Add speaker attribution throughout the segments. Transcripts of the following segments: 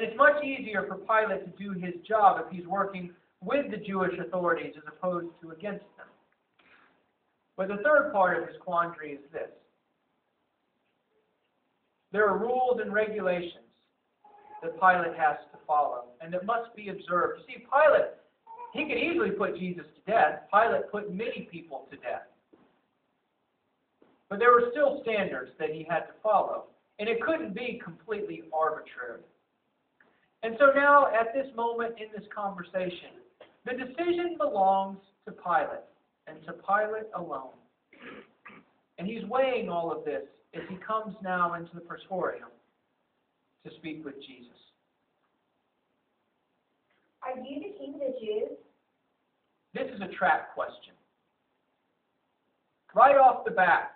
Speaker 1: And it's much easier for Pilate to do his job if he's working with the Jewish authorities as opposed to against them. But the third part of his quandary is this. There are rules and regulations that Pilate has to follow and that must be observed. You see, Pilate, he could easily put Jesus to death. Pilate put many people to death. But there were still standards that he had to follow, and it couldn't be completely arbitrary. And so now, at this moment in this conversation, the decision belongs to Pilate, and to Pilate alone. And he's weighing all of this as he comes now into the praetorium to speak with Jesus.
Speaker 2: Are you the king of the Jews?
Speaker 1: This is a trap question. Right off the bat,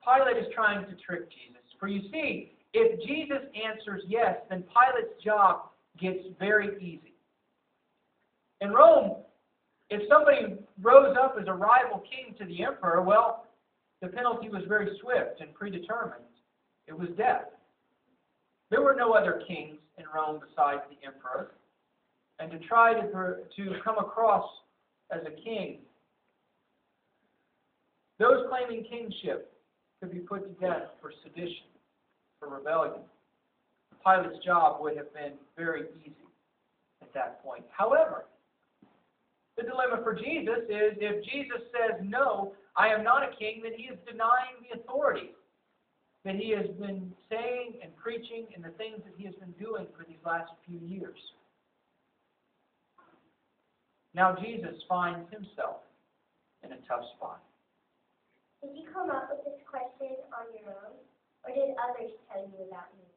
Speaker 1: Pilate is trying to trick Jesus. For you see, if Jesus answers yes, then Pilate's job gets very easy. In Rome, if somebody rose up as a rival king to the emperor, well, the penalty was very swift and predetermined. It was death. There were no other kings in Rome besides the emperor. And to try to come across as a king, those claiming kingship could be put to death for sedition, for rebellion. Pilate's job would have been very easy at that point. However, the dilemma for Jesus is if Jesus says, no, I am not a king, then he is denying the authority that he has been saying and preaching and the things that he has been doing for these last few years. Now Jesus finds himself in a tough spot.
Speaker 2: Did you come up with this question on your own, or did others tell you about me?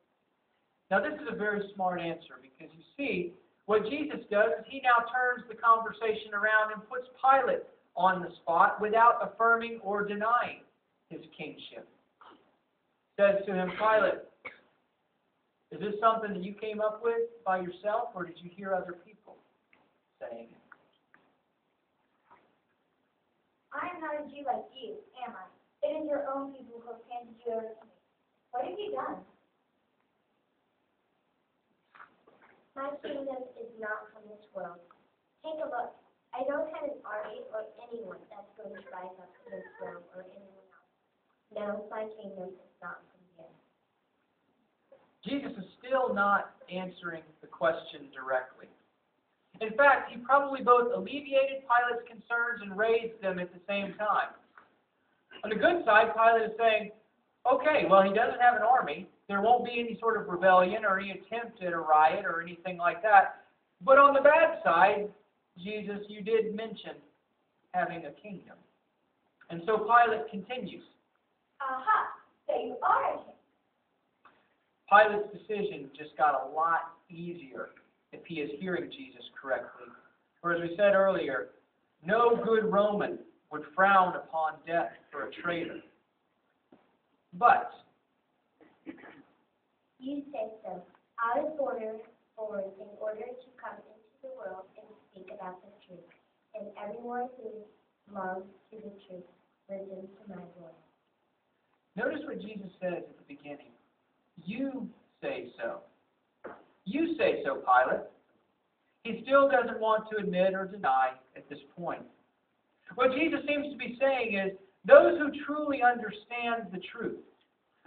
Speaker 1: Now this is a very smart answer because you see, what Jesus does is he now turns the conversation around and puts Pilate on the spot without affirming or denying his kingship. Says to him, Pilate, is this something that you came up with by yourself, or did you hear other people saying it?
Speaker 2: I am not a Jew like you, am I? It is your own people who have handed you over to me. What have you done? My kingdom is not from this world. Take a look. I don't have an army or anyone that's going to rise up against Rome or anyone else. No, my kingdom is not from here.
Speaker 1: Jesus is still not answering the question directly. In fact, he probably both alleviated Pilate's concerns and raised them at the same time. On the good side, Pilate is saying, okay, well, he doesn't have an army. There won't be any sort of rebellion or any attempt at a riot or anything like that. But on the bad side, Jesus, you did mention having a kingdom. And so Pilate continues.
Speaker 2: Aha, so you are a king.
Speaker 1: Pilate's decision just got a lot easier if he is hearing Jesus correctly. For as we said earlier, no good Roman would frown upon death for a traitor. But
Speaker 2: You say so. I was born in order to come into the world and speak about the truth. And everyone who belongs to the truth listens to my voice.
Speaker 1: notice what Jesus says at the beginning. You say so. You say so, Pilate. He still doesn't want to admit or deny at this point. What Jesus seems to be saying is, those who truly understand the truth,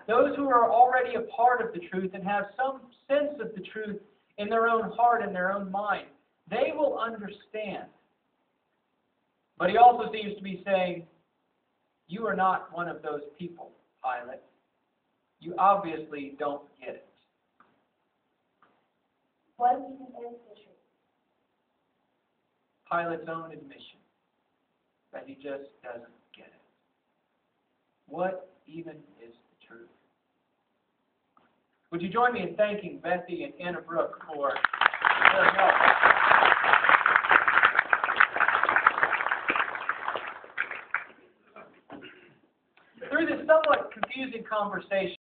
Speaker 1: those who are already a part of the truth and have some sense of the truth in their own heart and their own mind, they will understand. But he also seems to be saying, you are not one of those people, Pilate. You obviously don't get it.
Speaker 2: What even is the truth?
Speaker 1: Pilate's own admission that he just doesn't get it. What even is the truth? Would you join me in thanking Bethy and Brook for their help? Through this somewhat confusing conversation,